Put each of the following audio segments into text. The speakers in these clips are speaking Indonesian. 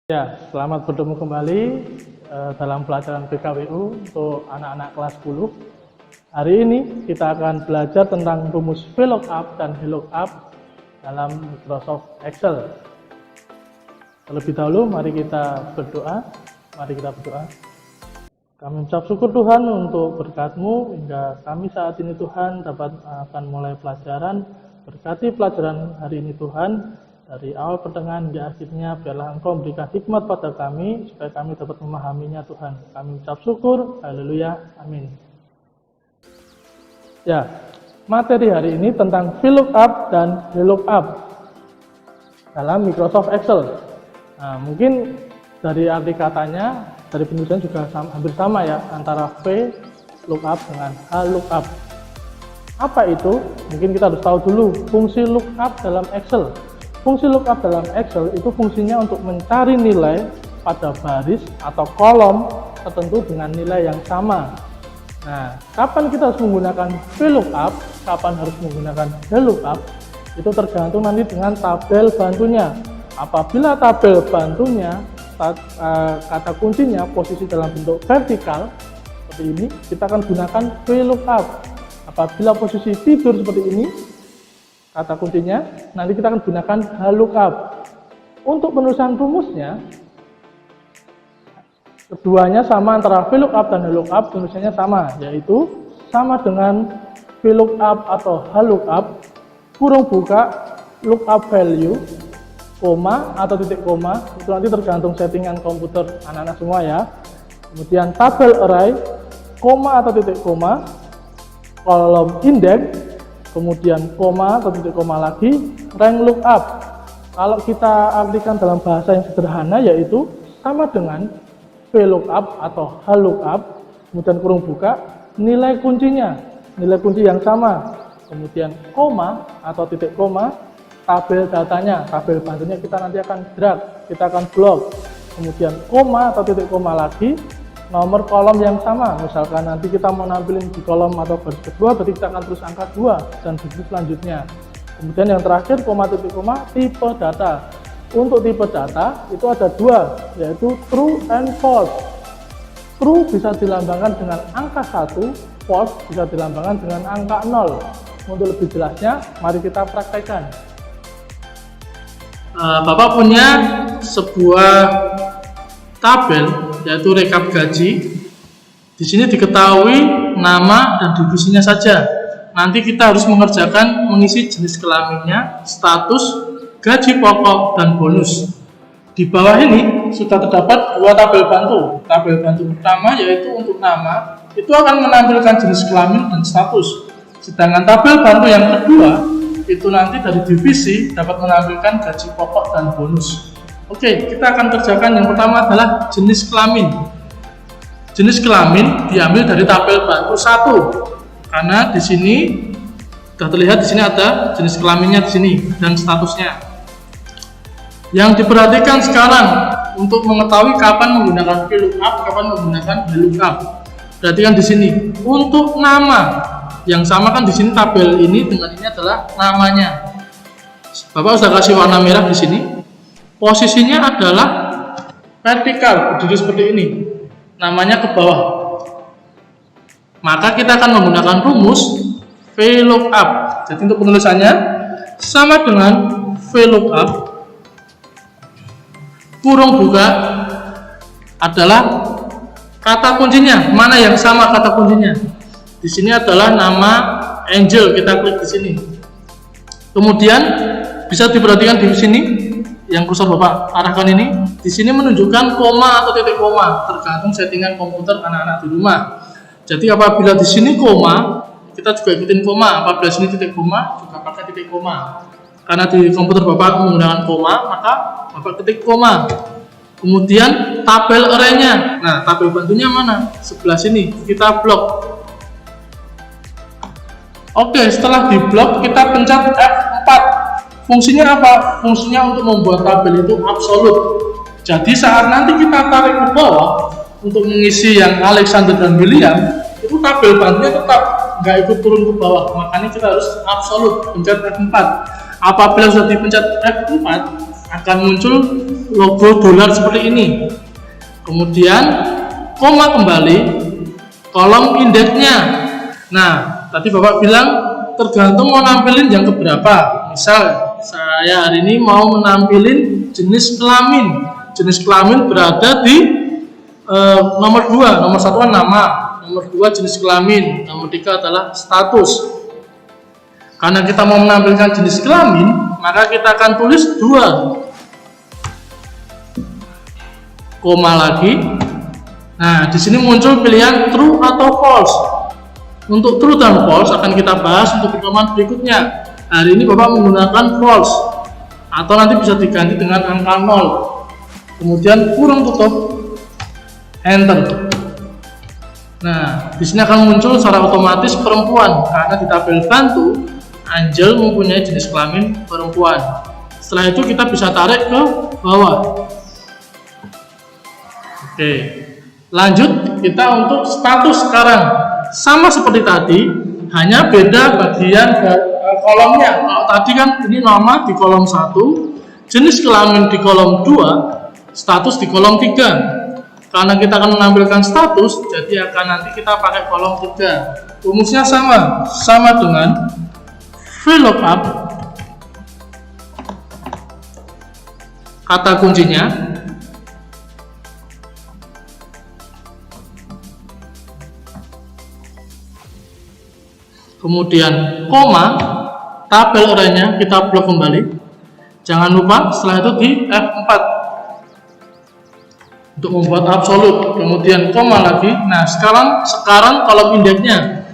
Ya, selamat bertemu kembali dalam pelajaran PKWU untuk anak-anak kelas 10. Hari ini kita akan belajar tentang rumus VLOOKUP dan HLOOKUP dalam Microsoft Excel. Terlebih dahulu, mari kita berdoa. Kami ucap syukur Tuhan untuk berkat-Mu hingga kami saat ini Tuhan akan mulai pelajaran. Berkati pelajaran hari ini Tuhan. Dari awal pertengahan hingga akhirnya, biarlah Engkau memberikan hikmat pada kami, supaya kami dapat memahaminya Tuhan. Kami ucap syukur, haleluya, amin. Ya, materi hari ini tentang VLOOKUP dan HLOOKUP dalam Microsoft Excel. Nah, mungkin dari arti katanya, dari penulisan juga hampir sama ya, antara VLOOKUP dengan HLOOKUP. Apa itu? Mungkin kita harus tahu dulu fungsi lookup dalam Excel. Fungsi lookup dalam Excel itu fungsinya untuk mencari nilai pada baris atau kolom tertentu dengan nilai yang sama. Nah, kapan kita harus menggunakan VLOOKUP, kapan harus menggunakan HLOOKUP, itu tergantung nanti dengan tabel bantunya. Apabila tabel bantunya, kata kuncinya posisi dalam bentuk vertikal, seperti ini, kita akan gunakan VLOOKUP. Apabila posisi tidur seperti ini, kata kuncinya, nanti kita akan gunakan HLOOKUP. Untuk penulisan rumusnya, keduanya sama, antara VLOOKUP dan HLOOKUP penulisannya sama, yaitu sama dengan VLOOKUP atau HLOOKUP, kurung buka, lookup value, koma atau titik koma, itu nanti tergantung settingan komputer anak-anak semua ya. Kemudian tabel array, koma atau titik koma, kolom index, kemudian koma atau titik koma lagi, rank lookup. Kalau kita artikan dalam bahasa yang sederhana, yaitu sama dengan VLOOKUP atau HLOOKUP, kemudian kurung buka, nilai kuncinya, nilai kunci yang sama, kemudian koma atau titik koma, tabel datanya, tabel bantunya kita nanti akan drag, kita akan blok, kemudian koma atau titik koma lagi, nomor kolom yang sama. Misalkan nanti kita mau nampilin di kolom atau baris kedua, berarti kita akan terus angka 2 dan begitu selanjutnya. Kemudian yang terakhir, koma titik koma, tipe data. Untuk tipe data itu ada 2, yaitu true and false. True bisa dilambangkan dengan angka 1, false bisa dilambangkan dengan angka 0. Untuk lebih jelasnya, mari kita praktekkan. Bapak punya sebuah tabel, yaitu rekap gaji. Di sini diketahui nama dan divisinya saja. Nanti kita harus mengisi jenis kelaminnya, status, gaji pokok, dan bonus. Di bawah ini sudah terdapat 2 tabel bantu. Tabel bantu pertama yaitu untuk nama, itu akan menampilkan jenis kelamin dan status. Sedangkan tabel bantu yang kedua itu nanti dari divisi dapat menampilkan gaji pokok dan bonus. Oke, kita akan kerjakan. Yang pertama adalah jenis kelamin. Jenis kelamin diambil dari tabel bantu 1. Karena di sini sudah terlihat, di sini ada jenis kelaminnya di sini dan statusnya. Yang diperhatikan sekarang untuk mengetahui kapan menggunakan VLOOKUP, kapan menggunakan HLOOKUP. Perhatikan di sini. Untuk nama yang sama kan di sini tabel ini dengan ini adalah namanya. Bapak sudah kasih warna merah di sini. Posisinya adalah vertikal, berdiri seperti ini, namanya ke bawah. Maka kita akan menggunakan rumus VLOOKUP. Jadi untuk penulisannya sama dengan VLOOKUP, kurung buka adalah kata kuncinya. Mana yang sama kata kuncinya? Di sini adalah nama Angel, kita klik di sini. Kemudian bisa diperhatikan di sini. Yang kursor Bapak arahkan ini, di sini menunjukkan koma atau titik koma, tergantung settingan komputer anak-anak di rumah. Jadi apabila di sini koma, kita juga ikutin koma. Apabila di sini titik koma, juga pakai titik koma. Karena di komputer Bapak menggunakan koma, maka Bapak ketik koma. Kemudian tabel array-nya. Nah, tabel bantunya mana? Sebelah sini. Kita blok. Oke, setelah di blok kita pencet F4. Fungsinya apa? Fungsinya untuk membuat tabel itu absolut. Jadi saat nanti kita tarik ke bawah untuk mengisi yang Alexander dan William, itu tabel bantunya tetap nggak ikut turun ke bawah. Makanya kita harus absolut, pencet F4. Apabila sudah dipencet F4, akan muncul logo dolar seperti ini. Kemudian koma kembali, kolom indeksnya. Nah, tadi Bapak bilang tergantung mau nampilin yang keberapa. Misal saya hari ini mau menampilin jenis kelamin. Jenis kelamin berada di nomor 2, nomor 1 nama, nomor 2 jenis kelamin, nomor 3 adalah status. Karena kita mau menampilkan jenis kelamin, maka kita akan tulis 2 koma lagi. Nah, di sini muncul pilihan true atau false. Untuk true dan false akan kita bahas untuk pertemuan berikutnya. Hari ini Bapak menggunakan false atau nanti bisa diganti dengan angka 0. Kemudian kurung tutup, enter. Nah, di sini akan muncul secara otomatis perempuan karena di tabel bantu Angel mempunyai jenis kelamin perempuan. Setelah itu kita bisa tarik ke bawah. Oke, lanjut kita untuk status sekarang sama seperti tadi, hanya beda bagian kolomnya. Kalau tadi kan ini nama di kolom 1, jenis kelamin di kolom 2, status di kolom 3. Karena kita akan menampilkan status, jadi akan nanti kita pakai kolom 3. Rumusnya sama dengan VLOOKUP, kata kuncinya kemudian koma, tabel arraynya kita blok kembali. Jangan lupa setelah itu di F4 untuk membuat absolut, kemudian koma lagi. Nah, sekarang kolom indeksnya.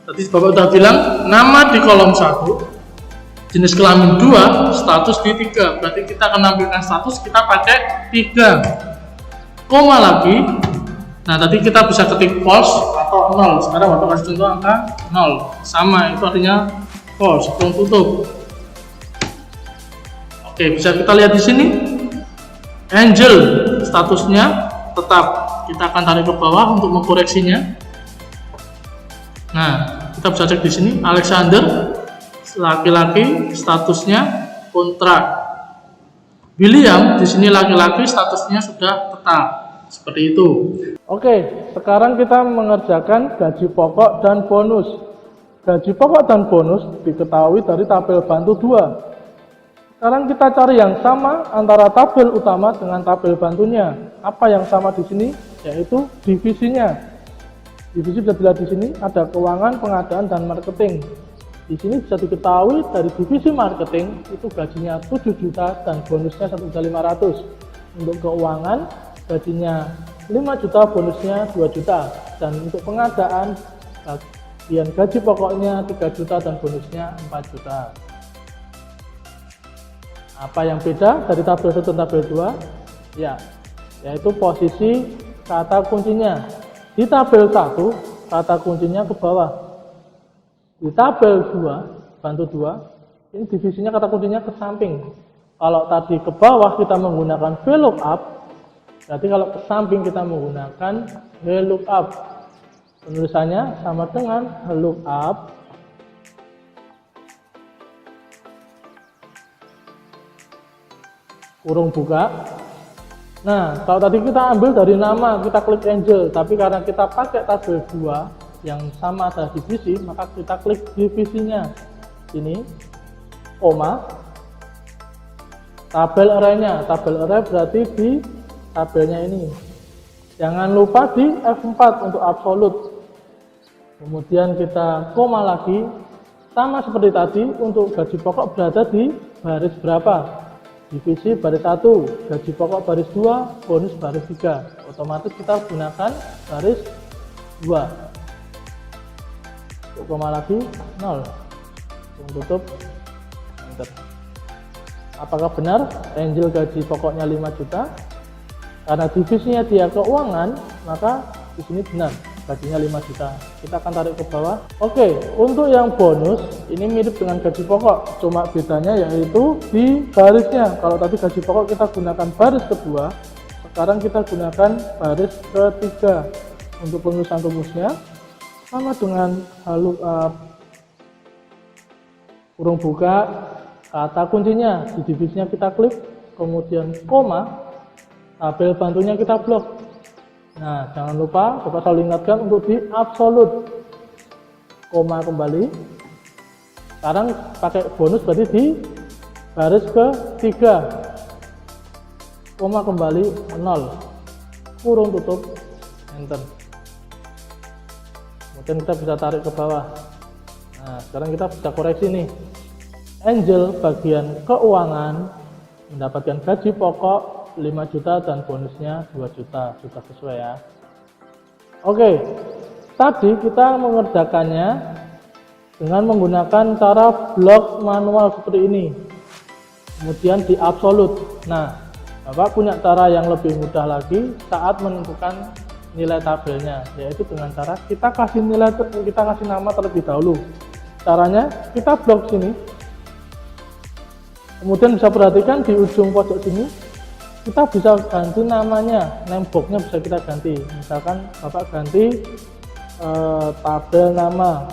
Tadi Bapak sudah bilang nama di kolom 1, jenis kelamin 2, status di 3. Berarti kita akan menampilkan status, kita pakai 3 koma lagi. Nah, tadi kita bisa ketik false atau 0. Sekarang Bapak kasih contoh angka 0. Sama, itu artinya false, kurung tutup. Oke, bisa kita lihat di sini. Angel statusnya tetap. Kita akan tarik ke bawah untuk mengkoreksinya. Nah, kita bisa cek di sini Alexander laki-laki statusnya kontrak. William di sini laki-laki statusnya sudah tetap. Seperti itu. Oke, sekarang kita mengerjakan gaji pokok dan bonus. Gaji pokok dan bonus diketahui dari tabel bantu 2. Sekarang kita cari yang sama antara tabel utama dengan tabel bantunya. Apa yang sama di sini? Yaitu divisinya. Divisi bisa dilihat di sini ada keuangan, pengadaan, dan marketing. Di sini bisa diketahui dari divisi marketing itu gajinya 7 juta dan bonusnya 1.500.000. Untuk keuangan gajinya 5 juta, bonusnya 2 juta. Dan untuk pengadaan bagian gaji pokoknya 3 juta dan bonusnya 4 juta. Apa yang beda dari tabel 1 dan tabel 2? Ya, yaitu posisi kata kuncinya. Di tabel 1, kata kuncinya ke bawah. Di tabel 2, bantu 2, ini divisinya kata kuncinya ke samping. Kalau tadi ke bawah kita menggunakan VLOOKUP, berarti kalau ke samping kita menggunakan VLOOKUP. Penulisannya sama dengan VLOOKUP kurung buka. Nah, kalau tadi kita ambil dari nama, kita klik Angel, tapi karena kita pakai tabel 2 yang sama ada divisi, maka kita klik divisinya. Ini, koma, tabel arraynya. Tabel array berarti di tabelnya ini. Jangan lupa di F4 untuk absolut. Kemudian kita koma lagi, sama seperti tadi, untuk gaji pokok berada di baris berapa? Divisi baris 1, gaji pokok baris 2, bonus baris 3. Otomatis kita gunakan baris 2. Untuk koma lagi 0. Tutup, enter. Apakah benar Angel gaji pokoknya 5 juta? Karena divisinya dia keuangan, maka di sini benar gajinya 5 juta. Kita akan tarik ke bawah. Oke, untuk yang bonus ini mirip dengan gaji pokok, cuma bedanya yaitu di barisnya. Kalau tadi gaji pokok kita gunakan baris kedua, sekarang kita gunakan baris ketiga. Untuk penulisan rumusnya sama dengan VLOOKUP kurung buka, kata kuncinya di divisinya kita klik kemudian koma, tabel bantunya kita blok. Nah, jangan lupa Bapak selalu ingatkan untuk di absolut. Koma kembali. Sekarang pakai bonus berarti di baris ketiga. Koma kembali 0. Kurung tutup, enter. Kemudian kita bisa tarik ke bawah. Nah, sekarang kita bisa koreksi nih. Angel bagian keuangan mendapatkan gaji pokok 5 juta dan bonusnya 2 juta. Sudah sesuai ya. Oke, tadi kita mengerjakannya dengan menggunakan cara blok manual seperti ini. Kemudian di absolut. Nah, Bapak punya cara yang lebih mudah lagi saat menentukan nilai tabelnya, yaitu dengan cara kita kasih nama terlebih dahulu. Caranya kita blok sini. Kemudian bisa perhatikan di ujung pojok sini kita bisa ganti namanya, name box-nya bisa kita ganti. Misalkan Bapak ganti tabel nama.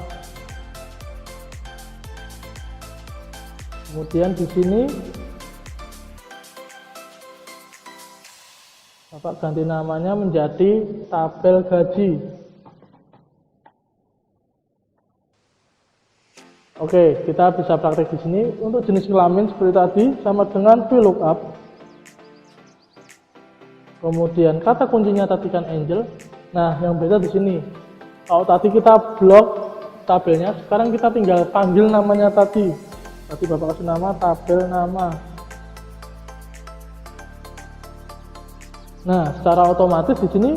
Kemudian di sini Bapak ganti namanya menjadi tabel gaji. Oke, kita bisa praktek di sini. Untuk jenis kelamin seperti tadi sama dengan VLOOKUP. Kemudian kata kuncinya tadi kan Angel. Nah, yang beda di sini. Kalau tadi kita blok tabelnya, sekarang kita tinggal panggil namanya tadi. Tadi Bapak kasih nama tabel nama. Nah, secara otomatis di sini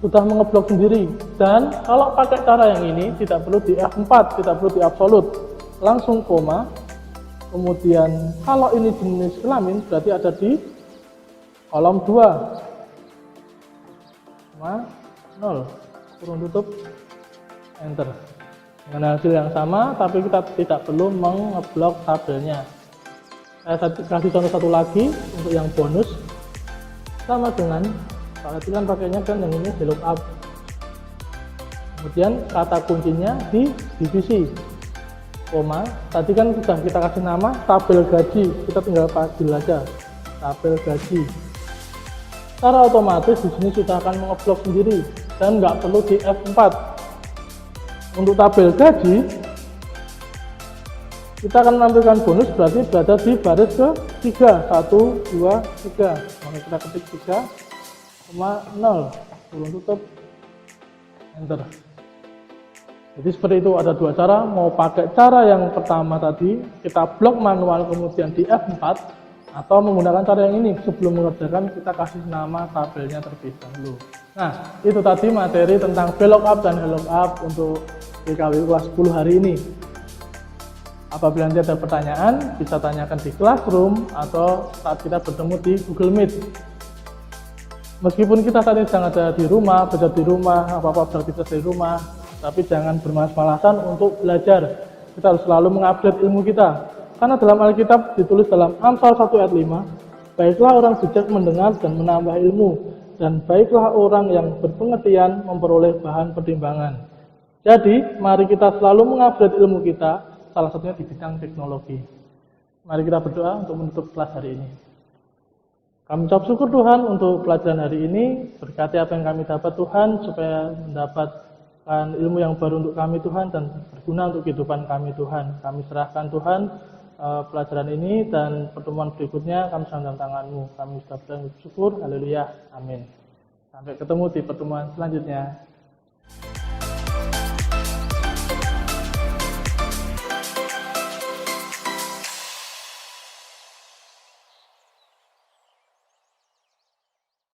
sudah mengeblok sendiri. Dan kalau pakai cara yang ini tidak perlu di F4, tidak perlu di absolut, langsung koma. Kemudian kalau ini jenis kelamin berarti ada di kolom 2, 0, kurung tutup, enter. Dengan hasil yang sama, tapi kita tidak perlu mengeblok tabelnya. Saya kasih contoh satu lagi untuk yang bonus. Sama dengan tadi kan pakainya kan yang ini VLOOKUP. Kemudian kata kuncinya di divisi, koma. Tadi kan sudah kita kasih nama tabel gaji, kita tinggal panggil aja tabel gaji. Secara otomatis di sini sudah akan mengeblok sendiri dan nggak perlu di F4. Untuk tabel gaji kita akan menampilkan bonus berarti berada di baris ke-3, 1, 2, 3. Maka kita ketik 3,0, kurung tutup, enter. Jadi seperti itu, ada dua cara. Mau pakai cara yang pertama tadi, kita blok manual kemudian di F4, atau menggunakan cara yang ini, sebelum mengerjakan kita kasih nama tabelnya terlebih dahulu. Nah, itu tadi materi tentang VLOOKUP dan HLOOKUP untuk PKWU kelas 10 hari ini. Apabila nanti ada pertanyaan, bisa tanyakan di Classroom atau saat kita bertemu di Google Meet. Meskipun kita saat ini sedang ada di rumah, belajar di rumah, apa-apa beraktivitas dari rumah, tapi jangan bermalas-malasan untuk belajar. Kita harus selalu mengupdate ilmu kita. Karena dalam Alkitab ditulis dalam Amsal 1 ayat 5, baiklah orang bijak mendengar dan menambah ilmu, dan baiklah orang yang berpengertian memperoleh bahan pertimbangan. Jadi, mari kita selalu mengupdate ilmu kita, salah satunya di bidang teknologi. Mari kita berdoa untuk menutup kelas hari ini. Kami ucap syukur Tuhan untuk pelajaran hari ini. Berkati apa yang kami dapat Tuhan, supaya mendapatkan ilmu yang baru untuk kami Tuhan dan berguna untuk kehidupan kami Tuhan. Kami serahkan Tuhan pelajaran ini dan pertemuan berikutnya kami serahkan dalam tangan-Mu. Kami sudah bersyukur, haleluya, amin. Sampai ketemu di pertemuan selanjutnya.